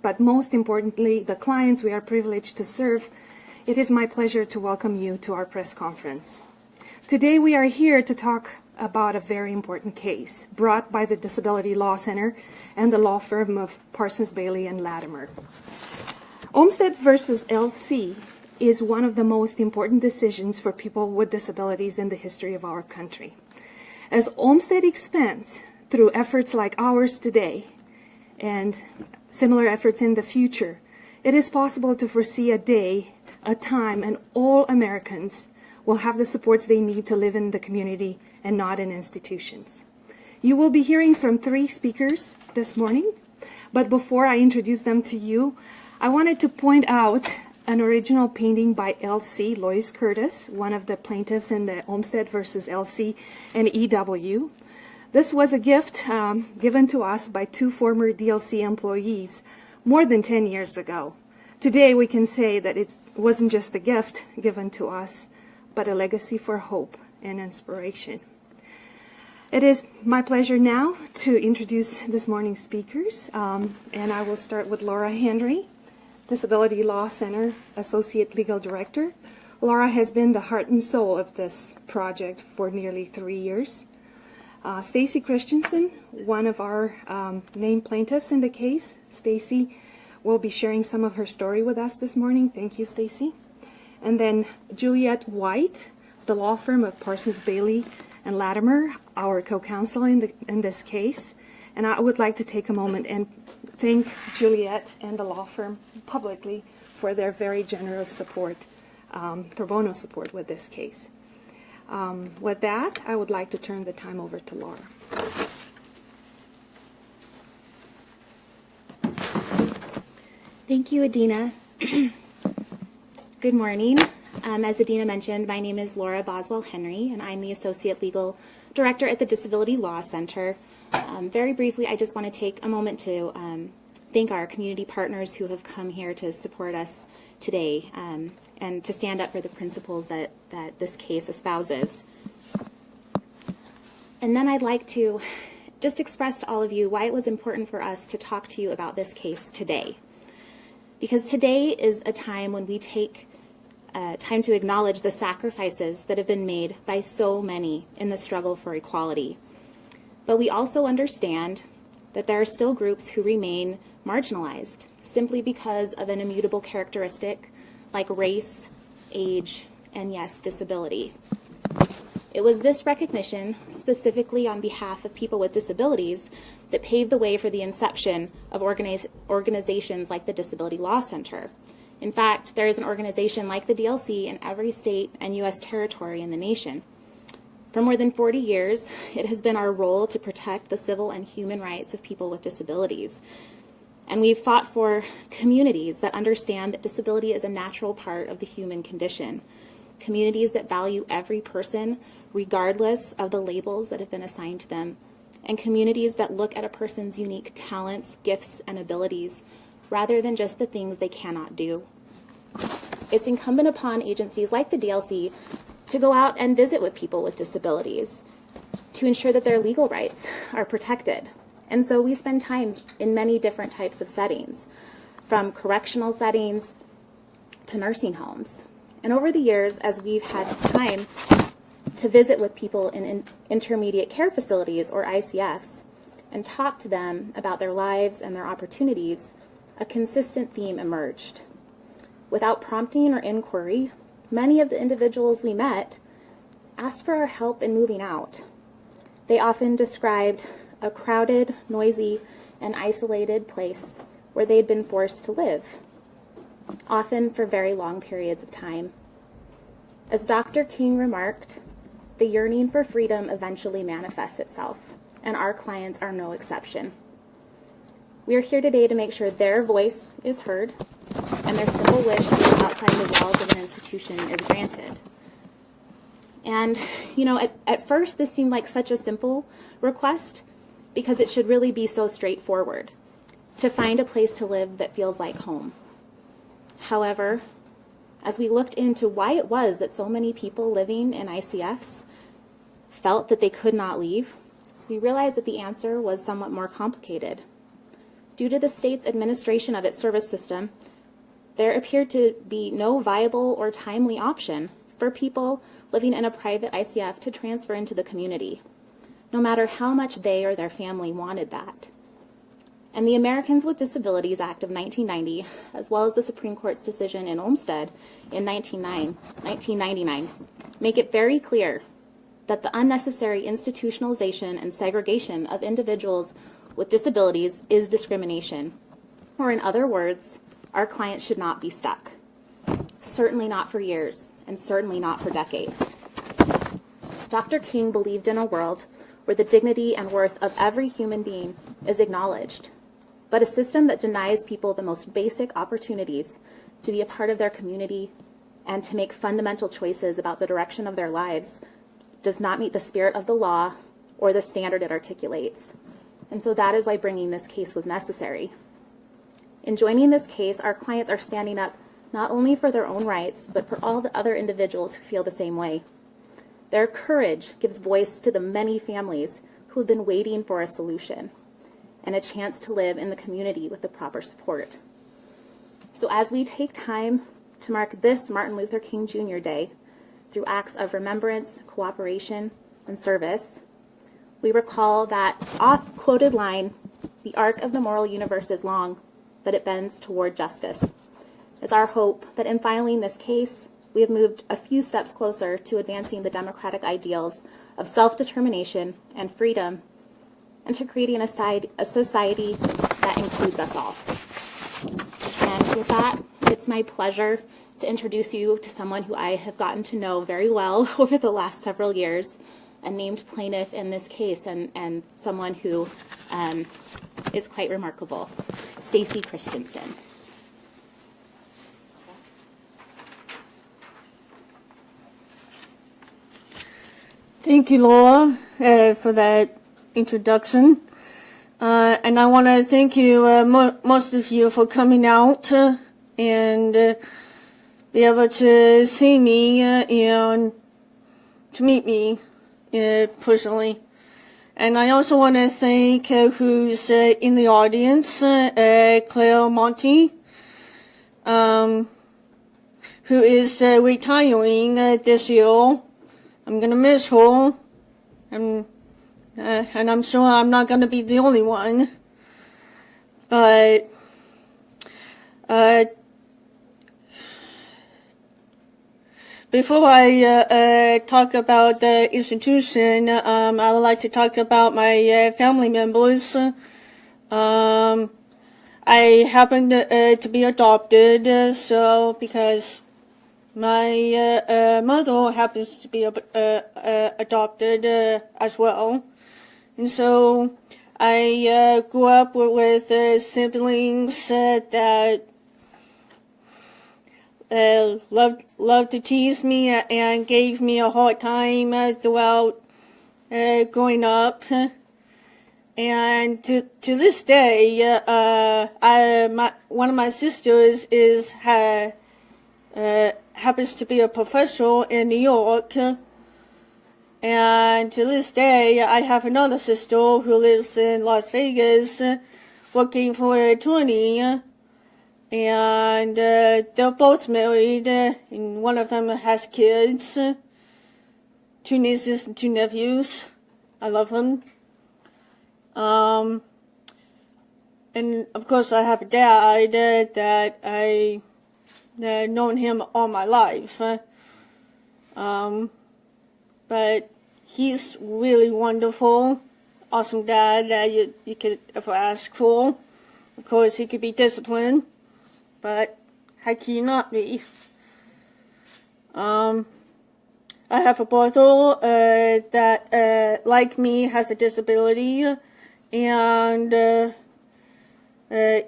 but most importantly, the clients we are privileged to serve, it is my pleasure to welcome you to our press conference. Today we are here to talk about a very important case brought by the Disability Law Center and the law firm of Parsons, Bailey and Latimer. Olmstead versus LC is one of the most important decisions for people with disabilities in the history of our country. As Olmstead expands through efforts like ours today and similar efforts in the future, it is possible to foresee a day, a time, and all Americans will have the supports they need to live in the community and not in institutions. You will be hearing from 3 speakers this morning, but before I introduce them to you, I wanted to point out an original painting by L.C. Lois Curtis, one of the plaintiffs in the Olmstead versus L.C. and E.W. This was a gift given to us by 2 former DLC employees more than 10 years ago. Today we can say that it wasn't just a gift given to us, but a legacy for hope and inspiration. It is my pleasure now to introduce this morning's speakers, and I will start with Laura Henry, Disability Law Center Associate Legal Director. Laura has been the heart and soul of this project for nearly 3 years. Stacy Christensen, one of our named plaintiffs in the case. Stacy will be sharing some of her story with us this morning. Thank you, Stacy. And then Juliet White, the law firm of Parsons, Bailey and Latimer, our co-counsel in this case. And I would like to take a moment and thank Juliet and the law firm publicly for their very generous support, pro bono support with this case. With that, I would like to turn the time over to Laura. Thank you, Adina. Good morning. As Adina mentioned, my name is Laura Boswell Henry, and I'm the Associate Legal Director at the Disability Law Center. Very briefly, I just want to take a moment to thank our community partners who have come here to support us today and to stand up for the principles that this case espouses. And then I'd like to just express to all of you why it was important for us to talk to you about this case today. Because today is a time when we take time to acknowledge the sacrifices that have been made by so many in the struggle for equality. But we also understand that there are still groups who remain marginalized simply because of an immutable characteristic like race, age, and yes, disability. It was this recognition, specifically on behalf of people with disabilities, that paved the way for the inception of organizations like the Disability Law Center. In fact, there is an organization like the DLC in every state and U.S. territory in the nation. For more than 40 years, it has been our role to protect the civil and human rights of people with disabilities. And we've fought for communities that understand that disability is a natural part of the human condition. Communities that value every person regardless of the labels that have been assigned to them. And communities that look at a person's unique talents, gifts, and abilities rather than just the things they cannot do. It's incumbent upon agencies like the DLC to go out and visit with people with disabilities to ensure that their legal rights are protected. And so we spend time in many different types of settings, from correctional settings to nursing homes. And over the years, as we've had time to visit with people in intermediate care facilities, or ICFs, and talk to them about their lives and their opportunities, a consistent theme emerged. Without prompting or inquiry, many of the individuals we met asked for our help in moving out. They often described a crowded, noisy, and isolated place where they'd been forced to live, often for very long periods of time. As Dr. King remarked, the yearning for freedom eventually manifests itself, and our clients are no exception. We are here today to make sure their voice is heard and their simple wish to live outside the walls of an institution is granted. And, at first this seemed like such a simple request because it should really be so straightforward, to find a place to live that feels like home. However, as we looked into why it was that so many people living in ICFs felt that they could not leave, we realized that the answer was somewhat more complicated. Due to the state's administration of its service system, there appeared to be no viable or timely option for people living in a private ICF to transfer into the community, no matter how much they or their family wanted that. And the Americans with Disabilities Act of 1990, as well as the Supreme Court's decision in Olmstead in 1999, make it very clear that the unnecessary institutionalization and segregation of individuals with disabilities is discrimination. Or in other words, our clients should not be stuck. Certainly not for years, and certainly not for decades. Dr. King believed in a world where the dignity and worth of every human being is acknowledged, but a system that denies people the most basic opportunities to be a part of their community and to make fundamental choices about the direction of their lives does not meet the spirit of the law or the standard it articulates. And so that is why bringing this case was necessary. In joining this case, our clients are standing up not only for their own rights, but for all the other individuals who feel the same way. Their courage gives voice to the many families who have been waiting for a solution and a chance to live in the community with the proper support. So as we take time to mark this Martin Luther King Jr. Day through acts of remembrance, cooperation, and service, we recall that oft-quoted line, "The arc of the moral universe is long, but it bends toward justice." It's our hope that in filing this case, we have moved a few steps closer to advancing the democratic ideals of self-determination and freedom, and to creating a society that includes us all. And with that, it's my pleasure to introduce you to someone who I have gotten to know very well over the last several years, a named plaintiff in this case, and someone who is quite remarkable, Stacy Christensen. Thank you, Laura, for that introduction. And I want to thank you, most of you, for coming out and be able to see me and to meet me personally. And I also want to thank who's in the audience, Claire Monty, who is retiring this year. I'm going to miss her, and I'm sure I'm not going to be the only one. But before I talk about the institution, I would like to talk about my family members. I happen to be adopted, so because my mother happens to be adopted as well. And so I grew up with siblings that loved to tease me and gave me a hard time throughout growing up. And to this day, one of my sisters happens to be a professor in New York, and to this day I have another sister who lives in Las Vegas working for an attorney, and they're both married, and one of them has kids, 2 nieces and 2 nephews. I love them. And of course I have a dad that I known him all my life, but he's really wonderful, awesome dad that you could ever ask for. Of course, he could be disciplined, but how can you not be? I have a brother that, like me, has a disability, and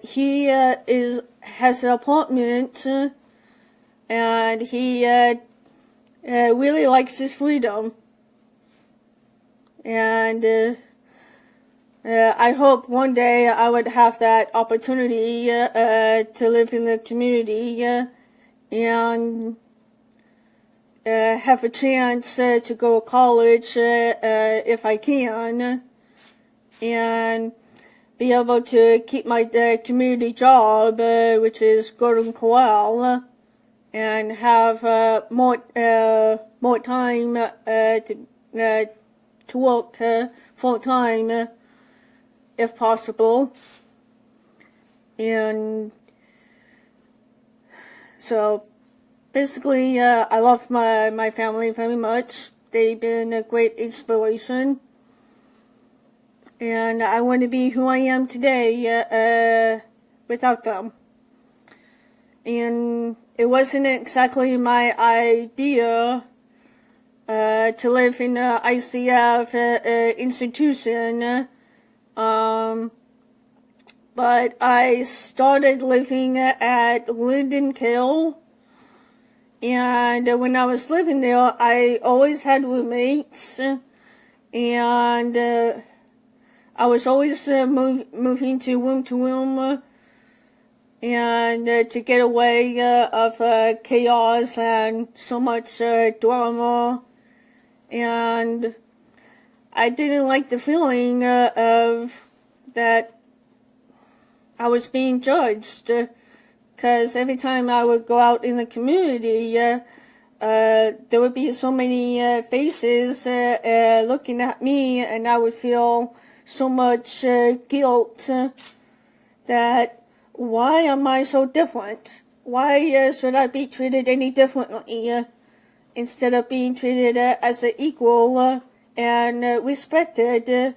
he has an apartment, and he really likes his freedom. And I hope one day I would have that opportunity to live in the community and have a chance to go to college if I can. And be able to keep my community job, which is Golden Corral, and have more time to work full time if possible. And so basically, I love my family very much. They've been a great inspiration. And I want to be who I am today without them. And it wasn't exactly my idea to live in an ICF institution, but I started living at Linden Kill. And when I was living there, I always had roommates, and I was always moving to room, and to get away of chaos and so much drama. And I didn't like the feeling of that I was being judged, because every time I would go out in the community, there would be so many faces looking at me, and I would feel so much guilt that why am I so different? Why should I be treated any differently instead of being treated as an equal and respected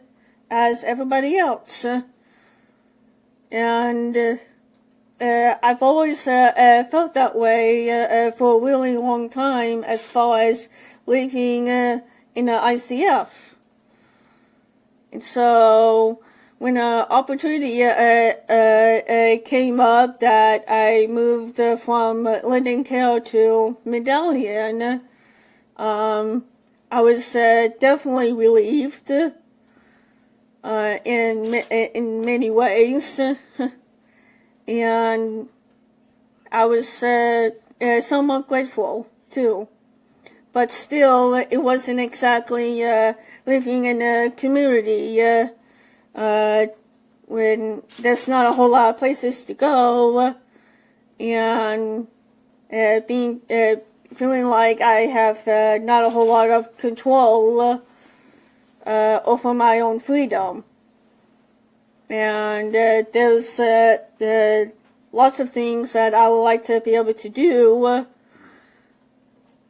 as everybody else? And I've always felt that way for a really long time as far as living in an ICF. And so when an opportunity came up that I moved from Linden Kill to Medallion, I was definitely relieved in many ways. And I was somewhat grateful too. But still, it wasn't exactly living in a community when there's not a whole lot of places to go, and feeling like I have not a whole lot of control over my own freedom. And there's lots of things that I would like to be able to do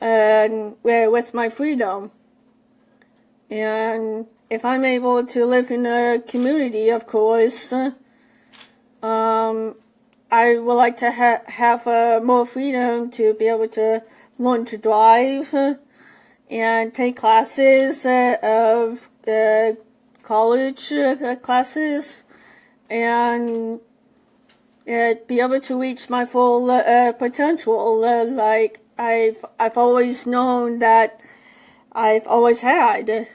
and with my freedom. And if I'm able to live in a community, of course, I would like to have more freedom to be able to learn to drive and take classes of college classes, and be able to reach my full potential, like I've always known that I've always had.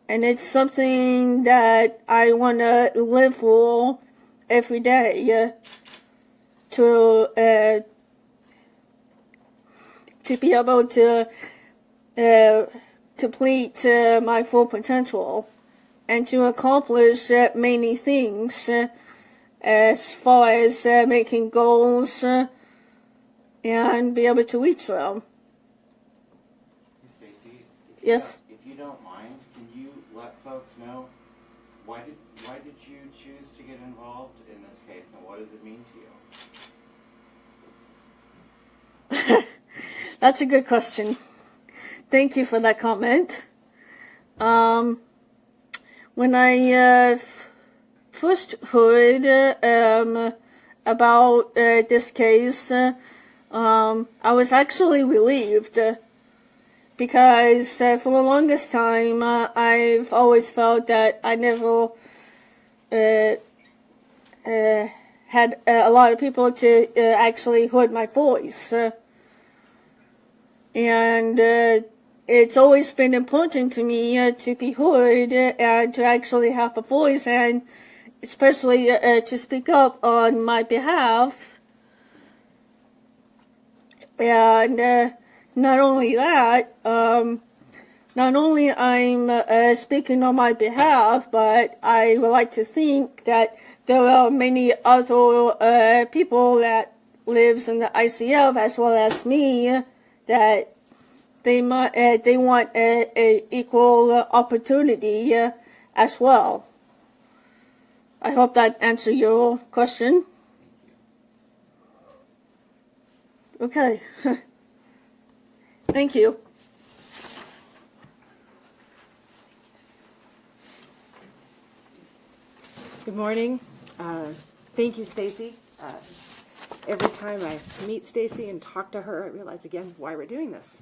And it's something that I want to live for every day, to be able to complete my full potential and to accomplish many things as far as making goals and be able to reach them. Stacy, yes. If you don't mind, can you let folks know why did you choose to get involved in this case, and what does it mean to you? That's a good question. Thank you for that comment. When I first heard about this case, I was actually relieved, because for the longest time I've always felt that I never had a lot of people to actually heard my voice. And it's always been important to me to be heard and to actually have a voice, and especially to speak up on my behalf. And not only that, not only I'm speaking on my behalf, but I would like to think that there are many other people that lives in the ICF as well as me that they want a equal opportunity as well. I hope that answers your question. Okay. Thank you. Good morning. Thank you, Stacy. Every time I meet Stacy and talk to her, I realize again why we're doing this.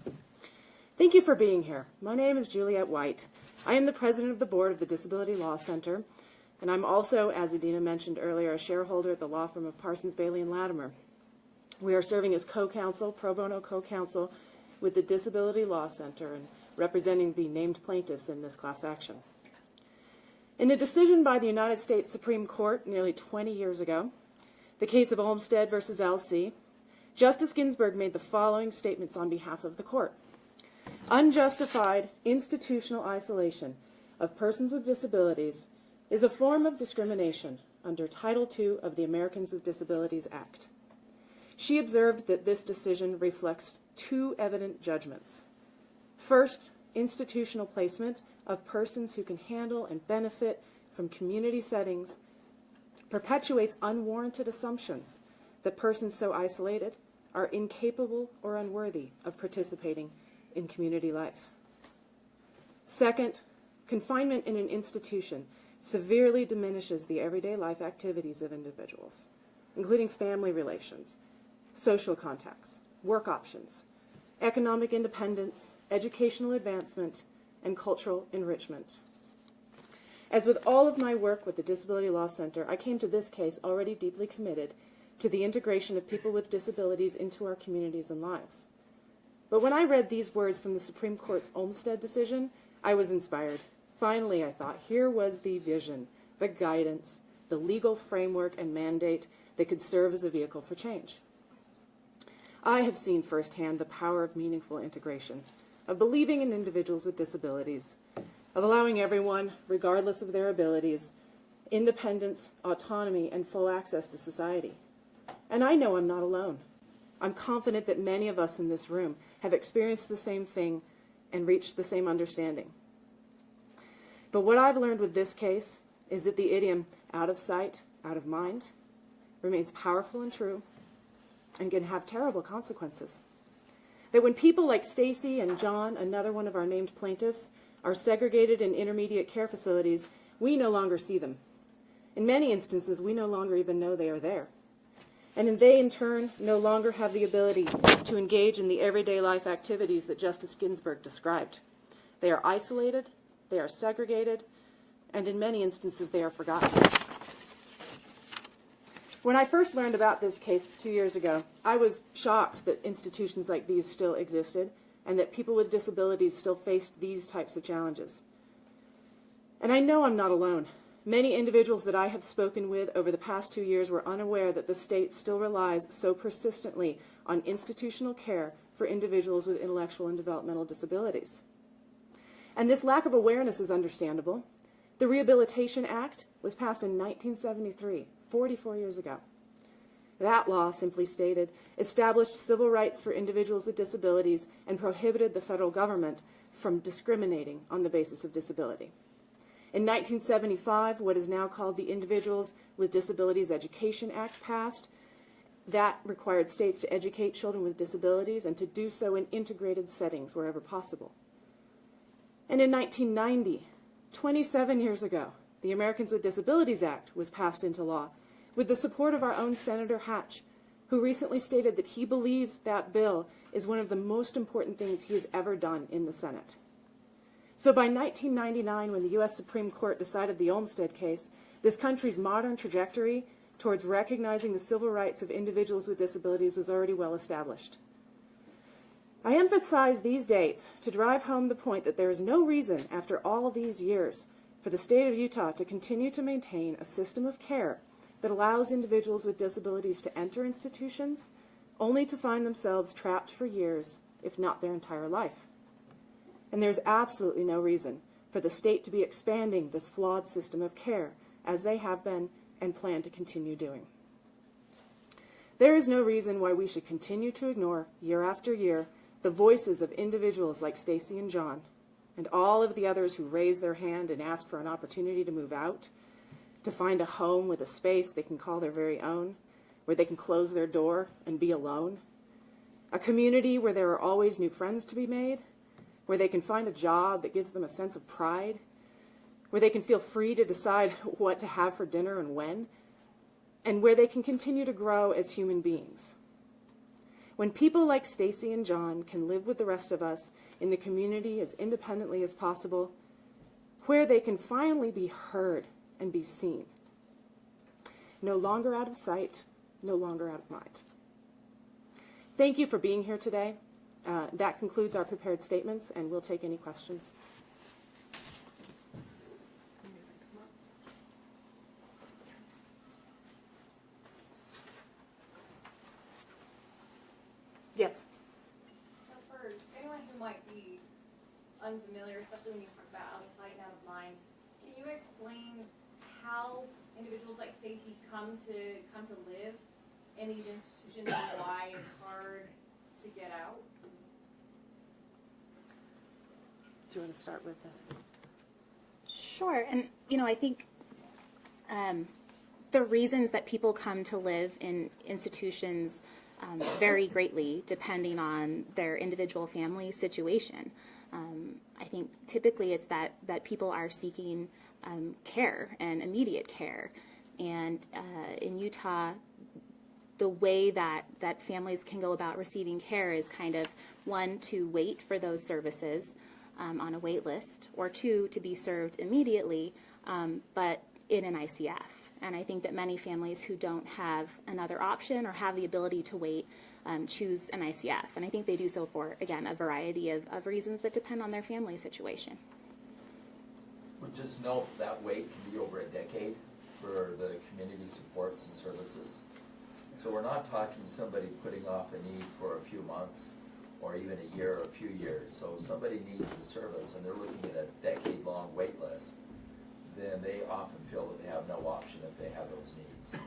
Thank you for being here. My name is Juliette White. I am the president of the board of the Disability Law Center, and I'm also, as Adina mentioned earlier, a shareholder at the law firm of Parsons, Bailey, and Latimer. We are serving as co-counsel, pro bono co-counsel, with the Disability Law Center and representing the named plaintiffs in this class action. In a decision by the United States Supreme Court nearly 20 years ago, the case of Olmstead versus LC, Justice Ginsburg made the following statements on behalf of the court. Unjustified institutional isolation of persons with disabilities is a form of discrimination under Title II of the Americans with Disabilities Act. She observed that this decision reflects two evident judgments. First, institutional placement of persons who can handle and benefit from community settings perpetuates unwarranted assumptions that persons so isolated are incapable or unworthy of participating in community life. Second, confinement in an institution severely diminishes the everyday life activities of individuals, including family relations, social contacts, work options, economic independence, educational advancement, and cultural enrichment. As with all of my work with the Disability Law Center, I came to this case already deeply committed to the integration of people with disabilities into our communities and lives. But when I read these words from the Supreme Court's Olmstead decision, I was inspired. Finally, I thought, here was the vision, the guidance, the legal framework and mandate that could serve as a vehicle for change. I have seen firsthand the power of meaningful integration, of believing in individuals with disabilities, of allowing everyone, regardless of their abilities, independence, autonomy, and full access to society. And I know I'm not alone. I'm confident that many of us in this room have experienced the same thing and reached the same understanding. But what I've learned with this case is that the idiom, out of sight, out of mind, remains powerful and true and can have terrible consequences. That when people like Stacy and John, another one of our named plaintiffs, are segregated in intermediate care facilities, we no longer see them. In many instances, we no longer even know they are there. And they, in turn, no longer have the ability to engage in the everyday life activities that Justice Ginsburg described. They are isolated, they are segregated, and in many instances, they are forgotten. When I first learned about this case 2 years ago, I was shocked that institutions like these still existed and that people with disabilities still faced these types of challenges. And I know I'm not alone. Many individuals that I have spoken with over the past 2 years were unaware that the state still relies so persistently on institutional care for individuals with intellectual and developmental disabilities. And this lack of awareness is understandable. The Rehabilitation Act was passed in 1973, 44 years ago. That law, simply stated, established civil rights for individuals with disabilities and prohibited the federal government from discriminating on the basis of disability. In 1975, what is now called the Individuals with Disabilities Education Act passed. That required states to educate children with disabilities and to do so in integrated settings wherever possible. And in 1990, 27 years ago, the Americans with Disabilities Act was passed into law with the support of our own Senator Hatch, who recently stated that he believes that bill is one of the most important things he has ever done in the Senate. So by 1999, when the U.S. Supreme Court decided the Olmstead case, this country's modern trajectory towards recognizing the civil rights of individuals with disabilities was already well established. I emphasize these dates to drive home the point that there is no reason, after all these years, for the state of Utah to continue to maintain a system of care that allows individuals with disabilities to enter institutions only to find themselves trapped for years, if not their entire life. and there's absolutely no reason for the state to be expanding this flawed system of care, as they have been and plan to continue doing. There is no reason why we should continue to ignore, year after year, the voices of individuals like Stacy and John, and all of the others who raise their hand and ask for an opportunity to move out, to find a home with a space they can call their very own, where they can close their door and be alone, a community where there are always new friends to be made, where they can find a job that gives them a sense of pride, where they can feel free to decide what to have for dinner and when, and where they can continue to grow as human beings. When people like Stacy and John can live with the rest of us in the community as independently as possible, where they can finally be heard and be seen. No longer out of sight, no longer out of mind. Thank you for being here today. That concludes our prepared statements, and we'll take any questions. Yes. So for anyone who might be unfamiliar, especially when you talk about out of sight and out of mind, can you explain how individuals like Stacy come to live in these institutions and why it's hard to get out? Do you want to start with that? Sure, and I think the reasons that people come to live in institutions vary greatly depending on their individual family situation. I think typically it's that people are seeking care and immediate care, and in Utah, the way that families can go about receiving care is kind of, one, to wait for those services on a wait list, or two, to be served immediately, but in an ICF. And I think that many families who don't have another option or have the ability to wait choose an ICF. And I think they do so for, again, a variety of reasons that depend on their family situation. Well, just note that wait can be over a decade for the community supports and services. So we're not talking somebody putting off a need for a few months or even a year or a few years. So if somebody needs the service and they're looking at a decade-long wait list, then they often feel that they have no option if they have those needs.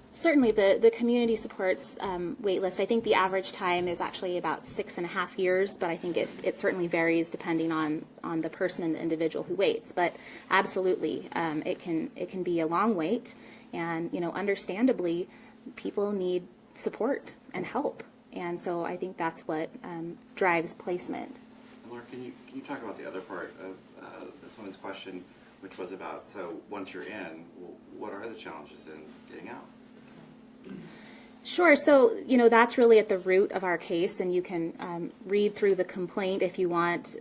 Certainly, the community supports wait list, I think the average time is actually about 6.5 years, but I think it certainly varies depending on the person and the individual who waits. But absolutely, it can be a long wait, and understandably, people need support and help, and so I think that's what drives placement. Laura, can you talk about the other part of this woman's question, which was about, so once you're in, what are the challenges in getting out? Sure. So, that's really at the root of our case, and you can read through the complaint if you want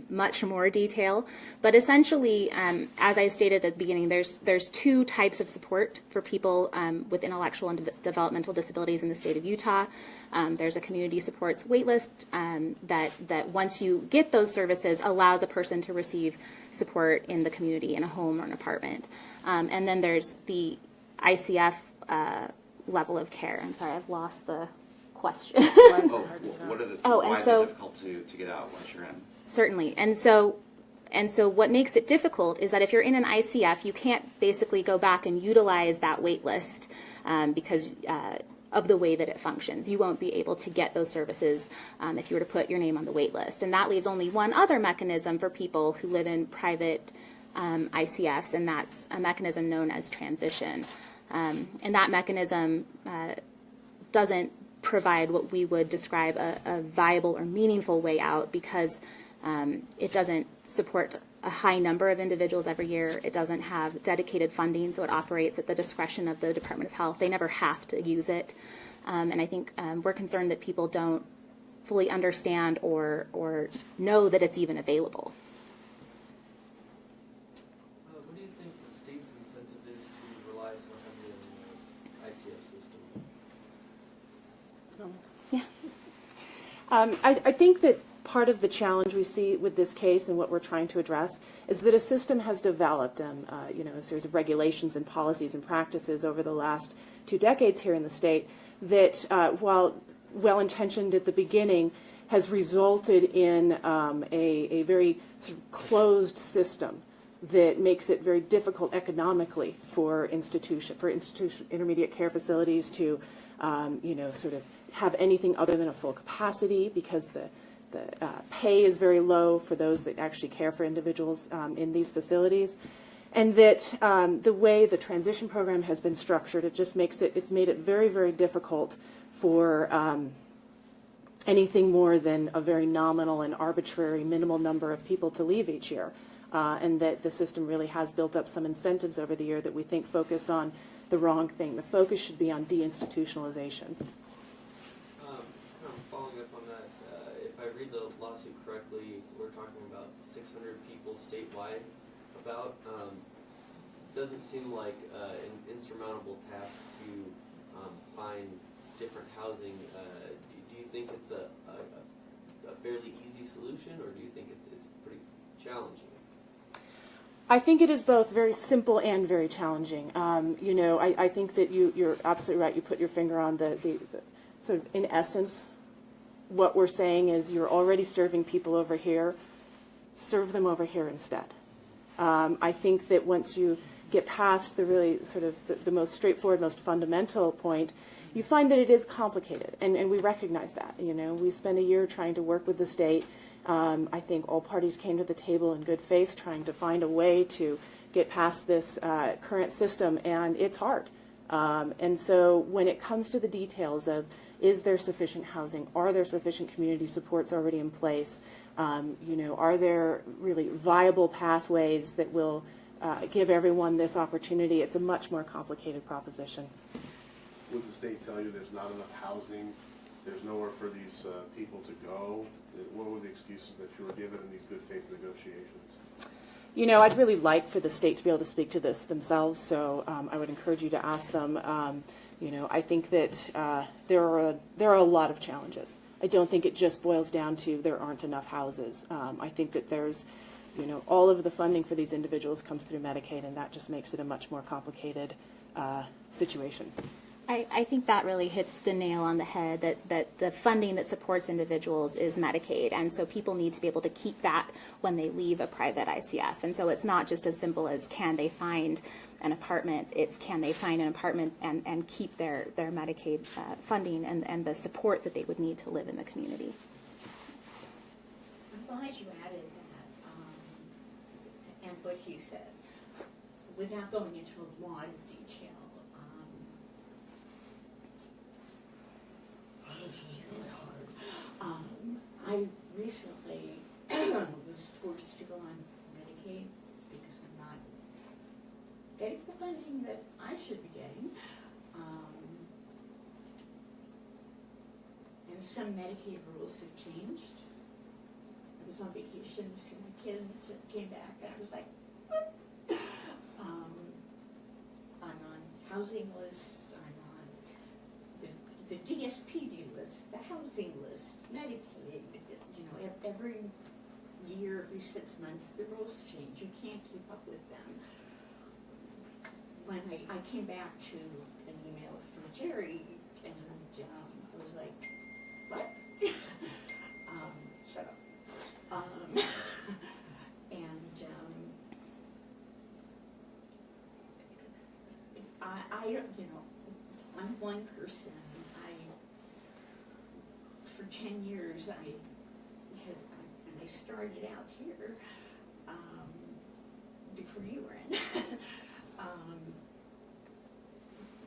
much more detail. But essentially, as I stated at the beginning, there's two types of support for people with intellectual and developmental disabilities in the state of Utah. There's a community supports waitlist that once you get those services allows a person to receive support in the community in a home or an apartment. And then there's the ICF level of care. I'm sorry, I've lost the question. Why is it difficult to get out once you're in? Certainly. And so what makes it difficult is that if you're in an ICF, you can't basically go back and utilize that wait list because of the way that it functions. You won't be able to get those services if you were to put your name on the wait list. And that leaves only one other mechanism for people who live in private ICFs, and that's a mechanism known as transition. And that mechanism doesn't provide what we would describe a viable or meaningful way out because it doesn't support a high number of individuals every year. It doesn't have dedicated funding, so it operates at the discretion of the Department of Health. They never have to use it. And I think we're concerned that people don't fully understand or know that it's even available. What do you think the state's incentive is to rely so heavily on the ICF system? Yeah. I think that part of the challenge we see with this case and what we're trying to address is that a system has developed, a series of regulations and policies and practices over the last 2 decades here in the state that, while well-intentioned at the beginning, has resulted in a very sort of closed system that makes it very difficult economically for intermediate care facilities to, sort of have anything other than a full capacity, because the pay is very low for those that actually care for individuals in these facilities. And that the way the transition program has been structured, it's made it very, very difficult for anything more than a very nominal and arbitrary minimal number of people to leave each year. And that the system really has built up some incentives over the year that we think focus on the wrong thing. The focus should be on deinstitutionalization. Kind of following up on that, if I read the lawsuit correctly, we're talking about 600 people statewide. Doesn't seem like an insurmountable task to find different housing. Do you think it's a fairly easy solution, or do you think it's pretty challenging? I think it is both very simple and very challenging. I think that you're absolutely right. You put your finger on the sort of, in essence, what we're saying is you're already serving people over here, serve them over here instead. I think that once you get past the really sort of the most straightforward, most fundamental point, you find that it is complicated, and we recognize that. We spent a year trying to work with the state. I think all parties came to the table in good faith, trying to find a way to get past this current system, and it's hard. And so when it comes to the details of, is there sufficient housing? Are there sufficient community supports already in place? Are there really viable pathways that will give everyone this opportunity? It's a much more complicated proposition. Would the state tell you there's not enough housing, there's nowhere for these people to go? What were the excuses that you were given in these good faith negotiations? I'd really like for the state to be able to speak to this themselves, so I would encourage you to ask them. I think that there are a lot of challenges. I don't think it just boils down to there aren't enough houses. I think that there's, all of the funding for these individuals comes through Medicaid, and that just makes it a much more complicated situation. I think that really hits the nail on the head, that the funding that supports individuals is Medicaid, and so people need to be able to keep that when they leave a private ICF. And so it's not just as simple as can they find an apartment, it's can they find an apartment and keep their Medicaid funding and the support that they would need to live in the community. I'm glad you added that, and what you said, without going into a lot of detail. I recently was forced to go on Medicaid because I'm not getting the funding that I should be getting. And some Medicaid rules have changed. I was on vacation to see my kids and came back and I was like, what? I'm on housing lists, I'm on the DSPD list, the housing list, Medicaid. Every year, every 6 months, the rules change. You can't keep up with them. When I came back to an email from Jerry, and I was like, what? Shut up. I'm one person. For 10 years, when I started out here, before you were in,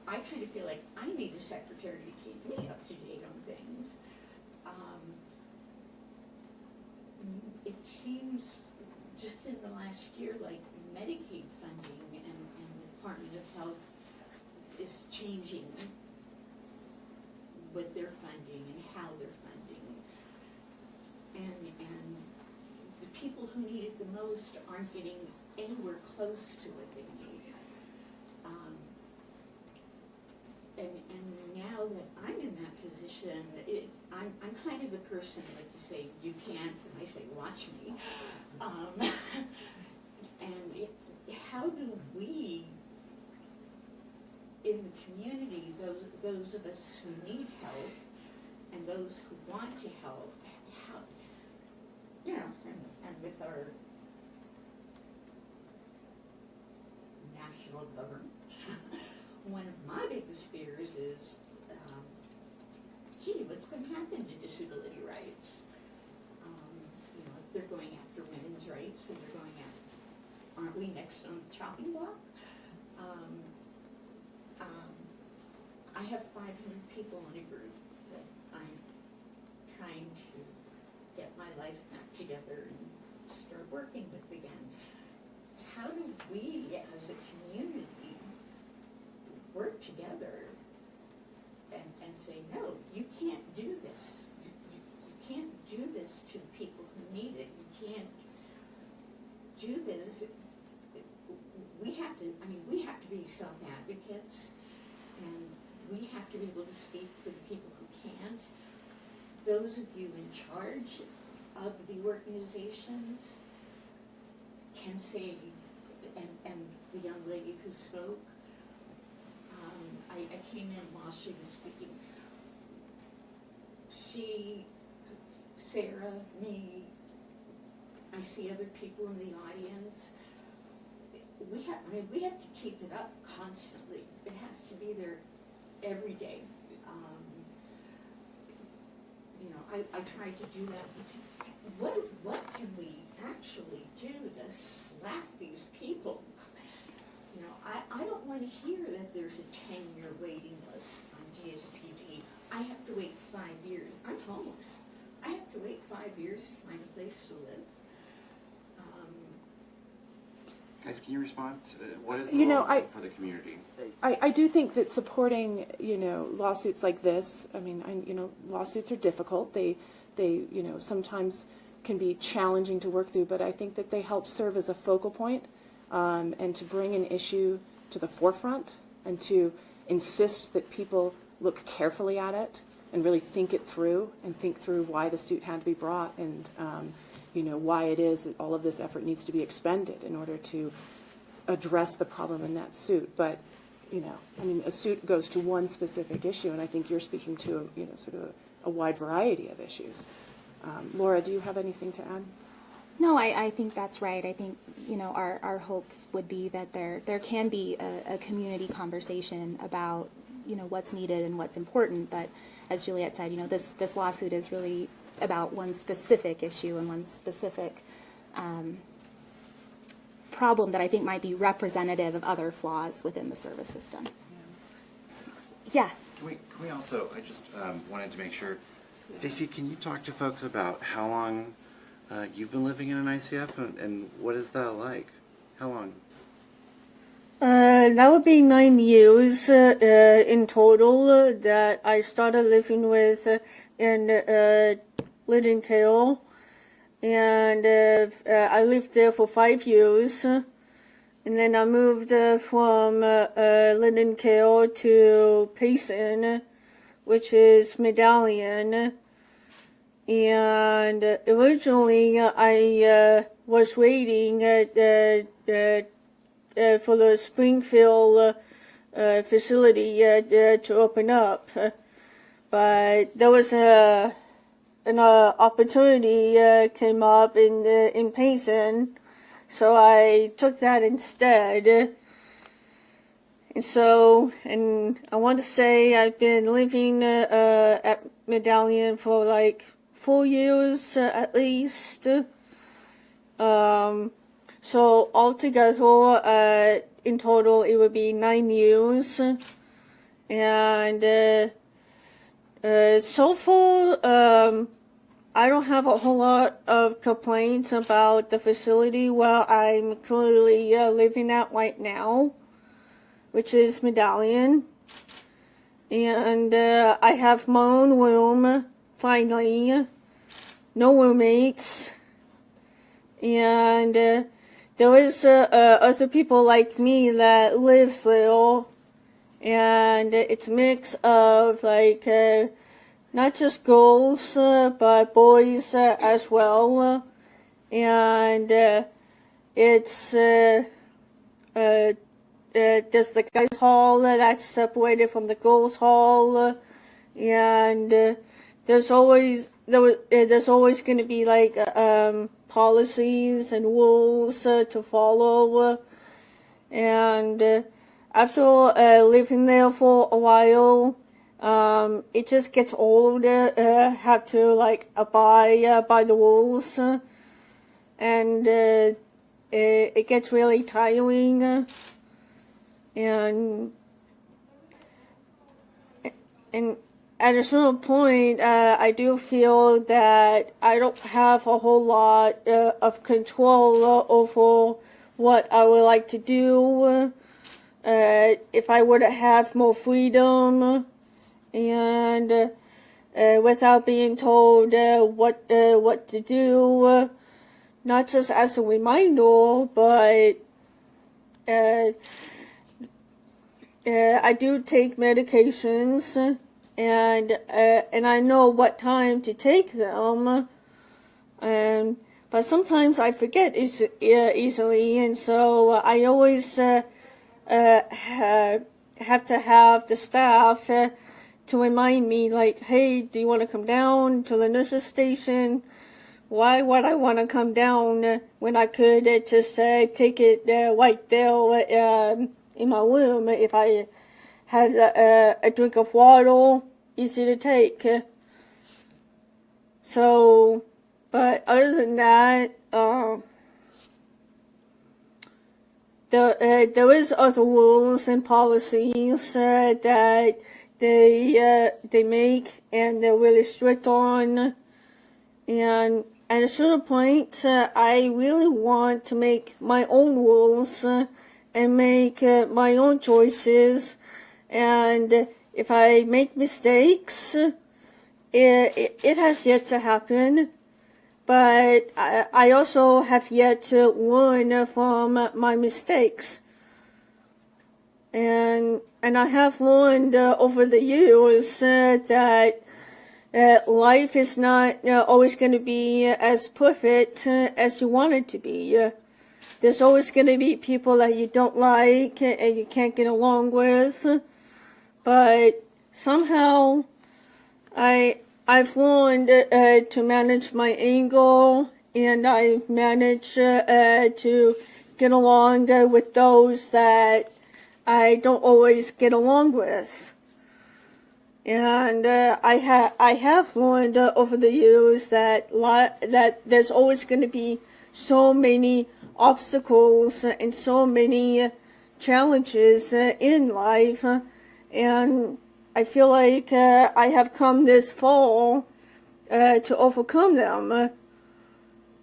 I kind of feel like I need a secretary to keep me up to date on things. It seems just in the last year like Medicaid funding and the Department of Health is changing what they're funding and how they're funding. And the people who need it the most aren't getting anywhere close to what they need. And now that I'm in that position, I'm kind of the person, like you say, you can't, and I say, watch me. How do we, in the community, those of us who need help, and those who want to help, you know, and with our national government, one of my biggest fears is, gee, what's going to happen to disability rights? You know, if they're going after women's rights and they're going after, aren't we next on the chopping block? I have 500 people in a group that I'm trying to get my life back together and start working with again. How do we as a community work together and say, no, you can't do this. You can't do this to the people who need it. You can't do this. We have to be self-advocates, and we have to be able to speak for the people who can't. Those of you in charge of the organizations can say, and the young lady who spoke, I came in while she was speaking. Sarah, me, I see other people in the audience. We have to keep it up constantly. It has to be there every day. You know, I tried to do that. What can we actually do to slap these people? You know, I don't want to hear that there's a 10-year waiting list on DSPD. I have to wait 5 years. I'm homeless. I have to wait 5 years to find a place to live. Guys, can you respond? What is the You know, role for the community? I do think that supporting, you know, lawsuits like this, I mean, you know, lawsuits are difficult. They, you know, sometimes can be challenging to work through, but I think that they help serve as a focal point, and to bring an issue to the forefront and to insist that people look carefully at it and really think it through and think through why the suit had to be brought and, you know, why it is that all of this effort needs to be expended in order to address the problem in that suit. But, you know, I mean, a suit goes to one specific issue, and I think you're speaking to, you know, sort of a wide variety of issues. Laura, do you have anything to add? No, I think that's right. I think, you know, our hopes would be that there can be a community conversation about, you know, what's needed and what's important. But as Juliet said, you know, this lawsuit is really about one specific issue and one specific problem that I think might be representative of other flaws within the service system. Yeah. Can we also, I just wanted to make sure, Stacy, can you talk to folks about how long you've been living in an ICF and what is that like? How long? That would be 9 years in total that I started living with in Linden Kale, and I lived there for 5 years, and then I moved from Linden Kale to Payson, which is Medallion, and originally I was waiting for the Springfield facility to open up, but there was an opportunity came up in Payson, so I took that instead. And I want to say I've been living at Medallion for like 4 years at least. So altogether, in total, it would be 9 years. And so far, I don't have a whole lot of complaints about the facility where I'm currently living at right now, which is Medallion. And I have my own room, finally. No roommates. And there is other people like me that lives there. And it's a mix of like not just girls but boys as well, and it's there's the guys' hall that's separated from the girls' hall, and there's always going to be like policies and rules to follow, and after living there for a while, it just gets old. Have to like abide by the rules, and it gets really tiring, and at a certain point, I do feel that I don't have a whole lot of control over what I would like to do. If I were to have more freedom, and without being told what to do, not just as a reminder, but I do take medications. And I know what time to take them, but sometimes I forget easily, and so I always have to have the staff to remind me, like, hey, do you want to come down to the nurse's station? Why would I want to come down when I could just take it right there in my room if I had a drink of water, easy to take. So, but other than that, there is other rules and policies that they make, and they're really strict on. And at a certain point, I really want to make my own rules and make my own choices. And if I make mistakes, it has yet to happen. But I also have yet to learn from my mistakes. And I have learned over the years that life is not always going to be as perfect as you want it to be. There's always going to be people that you don't like and you can't get along with. But somehow I've learned to manage my anger, and I've managed to get along with those that I don't always get along with. And I have learned over the years that there's always going to be so many obstacles and so many challenges in life. And I feel like I have come this far to overcome them.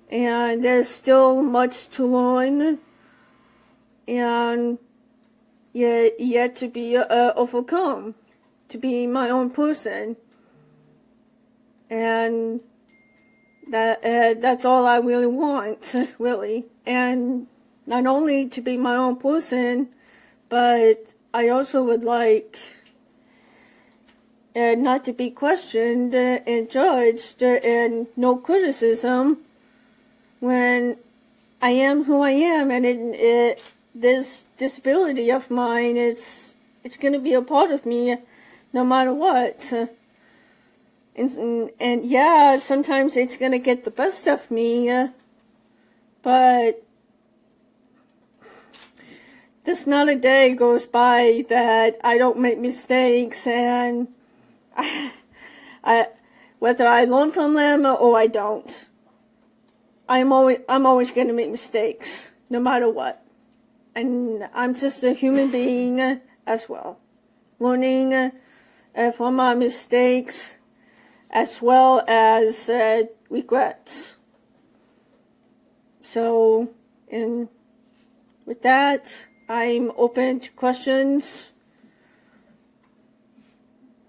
And there's still much to learn and yet to be overcome, to be my own person. And that's all I really want, really. And not only to be my own person, but I also would like not to be questioned and judged and no criticism when I am who I am, and this disability of mine, it's going to be a part of me no matter what. And yeah, sometimes it's going to get the best of me, but there's not a day goes by that I don't make mistakes, and whether I learn from them or I don't, I'm always going to make mistakes, no matter what. And I'm just a human being as well, learning from my mistakes as well as regrets. So, and with that, I'm open to questions.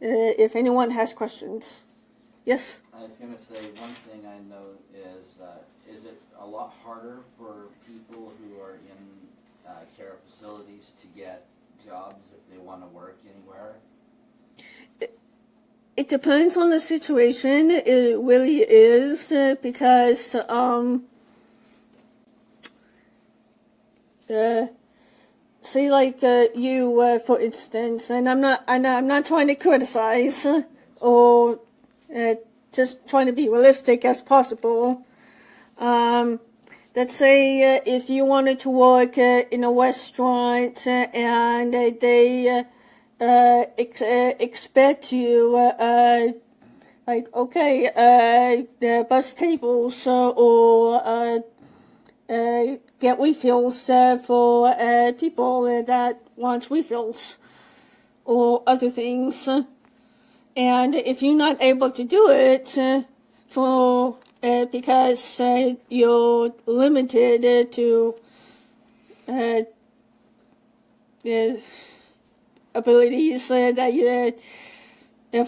If anyone has questions. Yes? I was going to say, one thing I know is it a lot harder for people who are in care facilities to get jobs if they want to work anywhere? It depends on the situation. It really is, because say like you, for instance, and I'm not trying to criticize or just trying to be realistic as possible. Let's say if you wanted to work in a restaurant and they expect you, like, okay, the bus tables or get refills for people that want refills or other things. And if you're not able to do it for because you're limited to abilities of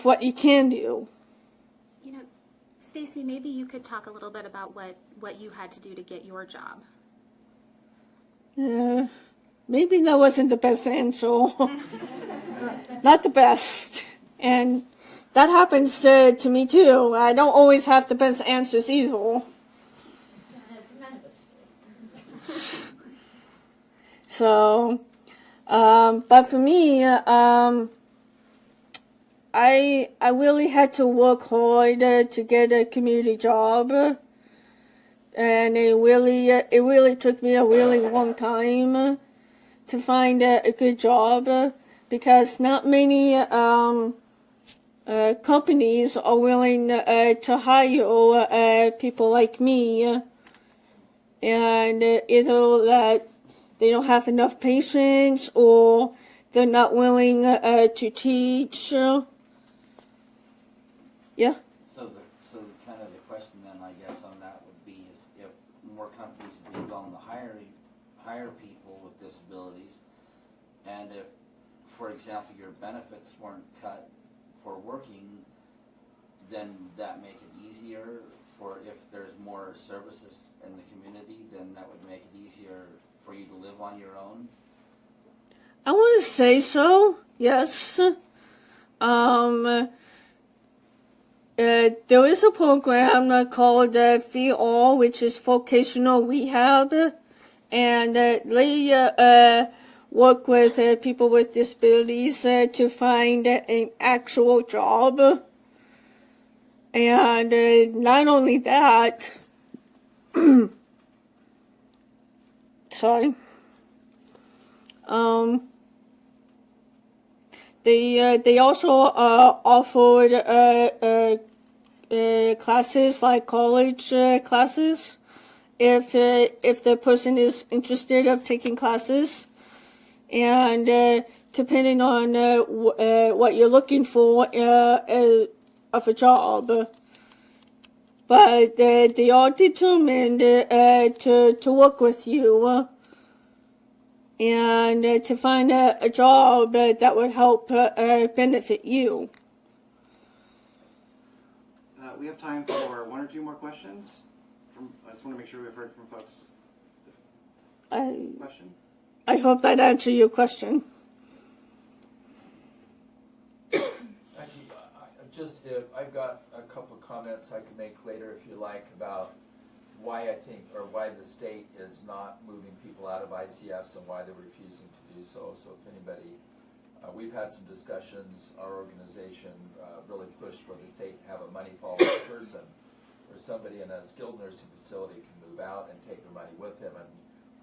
what you can do. You know, Stacy, maybe you could talk a little bit about what you had to do to get your job. Maybe that wasn't the best answer. Not the best. And that happens to me too. I don't always have the best answers either. None of us do. So, but for me, I really had to work hard to get a community job, and it really took me a really long time to find a good job because not many companies are willing to hire people like me, and either that they don't have enough patience or they're not willing to teach. Yeah. So kind of the question then, I guess, on that would be is if more companies would be willing to hire people with disabilities, and if, for example, your benefits weren't cut for working, then that make it easier for if there's more services in the community, then that would make it easier for you to live on your own? I want to say so, yes. There is a program called VR, which is vocational rehab, and they work with people with disabilities to find an actual job. And not only that, sorry, they also offered classes like college classes if the person is interested of taking classes, and depending on what you're looking for of a job. But they are determined to work with you and to find a job that would help benefit you. We have time for one or two more questions. I just want to make sure we've heard from folks. Question? I hope that answered your question. Actually, I've got a couple of comments I can make later if you like about why I think, or why the state is not moving people out of ICFs and why they're refusing to do so. So if anybody, we've had some discussions, our organization really pushed for the state to have a money follow person where somebody in a skilled nursing facility can move out and take their money with them, and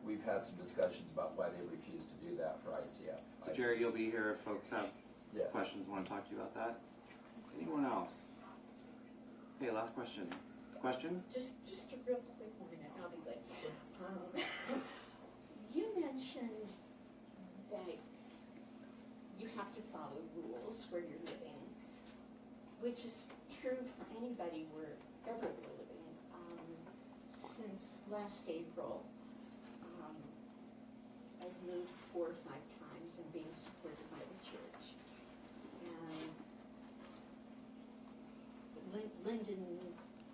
we've had some discussions about why they refuse to do that for ICF. So Jerry, you'll be here if folks have Yes. questions, want to talk to you about that. Anyone else? Hey, last question. Question? Just a real quick one, and I'll be good. You mentioned that you have to follow rules where you're living, which is true for anybody wherever they're living. Since last April, I've moved 4 or 5 times and being supported by the church. And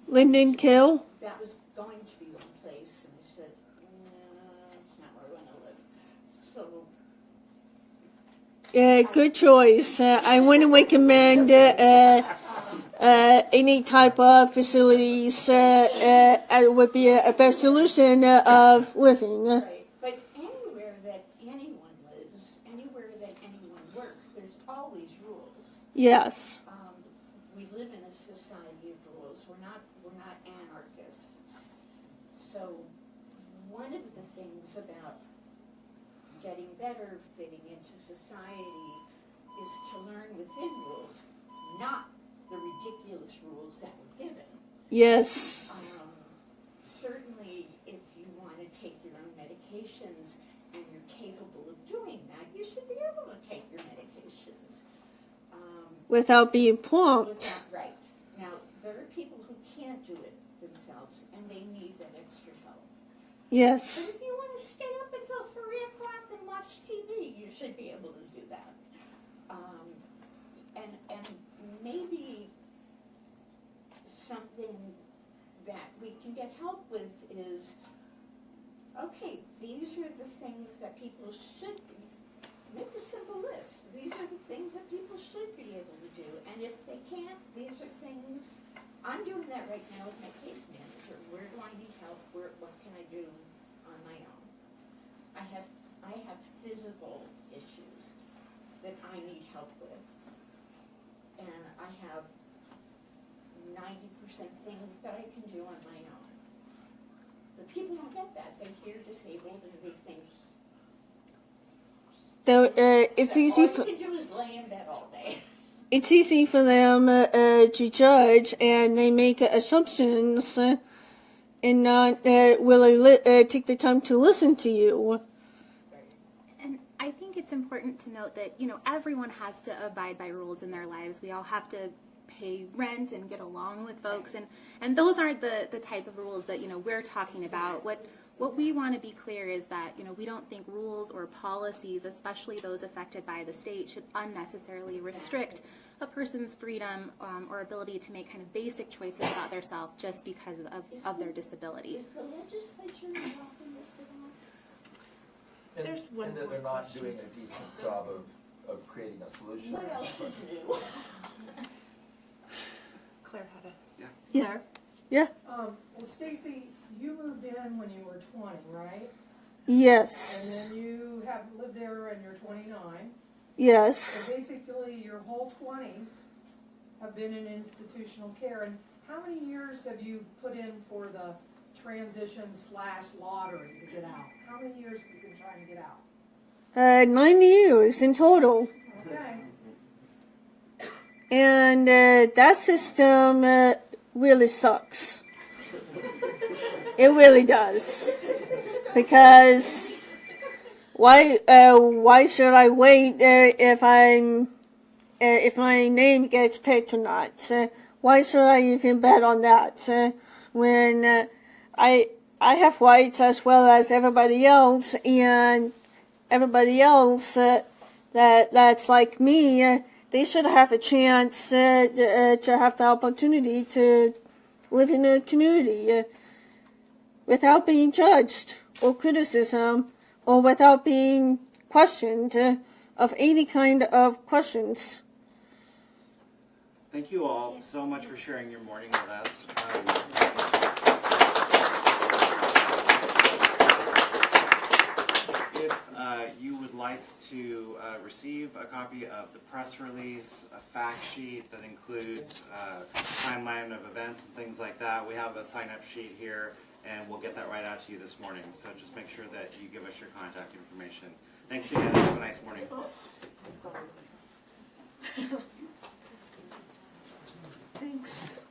Linden Kill? that was going to be one place, and I said, no, it's not where I want to live. So Good choice. I wouldn't recommend any type of facilities. It would be a best solution of living. right. But anywhere that anyone lives, anywhere that anyone works, there's always rules. Yes. We live in a society of rules. We're not anarchists. So one of the things about getting better, fitting into society, is to learn within rules, not the ridiculous rules that we're given. Yes. Certainly, if you want to take your own medications and you're capable of doing that, you should be able to take your medications. Without being pumped. Right. Now, there are people who can't do it themselves, and they need that extra help. Yes. But if you want to stay up until 3 o'clock and watch TV, you should be able to do that. And maybe something that we can get help with is, okay, these are the things that people should be. Make a simple list. These are the things that people should be able to do. And if they can't, these are things. I'm doing that right now with my case manager. Where do I need help? What can I do on my own? I have physical issues that I need help with. And I have 90% things that I can do on my own. But people don't get that. They hear disabled and they think, It's easy all you can do is lay in bed all day. It's easy for them to judge, and they make assumptions and not really take the time to listen to you. And I think it's important to note that, everyone has to abide by rules in their lives. We all have to pay rent and get along with folks, and those aren't the type of rules that, we're talking about. What we want to be clear is that, we don't think rules or policies, especially those affected by the state, should unnecessarily restrict a person's freedom or ability to make kind of basic choices about themselves just because of their disability. Is the legislature helping this at all? And that they're not doing a decent job of creating a solution. What else is new? Claire had a. Yeah. Claire? Yeah. Well, Stacy, you moved in when you were 20, right? Yes. And then you have lived there and you're 29. Yes. So basically, your whole 20s have been in institutional care. And how many years have you put in for the transition/lottery to get out? How many years have you been trying to get out? 9 years in total. Okay. And that system really sucks. It really does. Because why should I wait if my name gets picked or not? Why should I even bet on that when I have rights as well as everybody else, and everybody else that's like me, they should have a chance to have the opportunity to live in a community without being judged or criticism, or without being questioned of any kind of questions. Thank you all so much for sharing your morning with us. If you would like to receive a copy of the press release, a fact sheet that includes timeline of events and things like that, we have a sign-up sheet here, and we'll get that right out to you this morning. So just make sure that you give us your contact information. Thanks again. Have a nice morning. Thanks.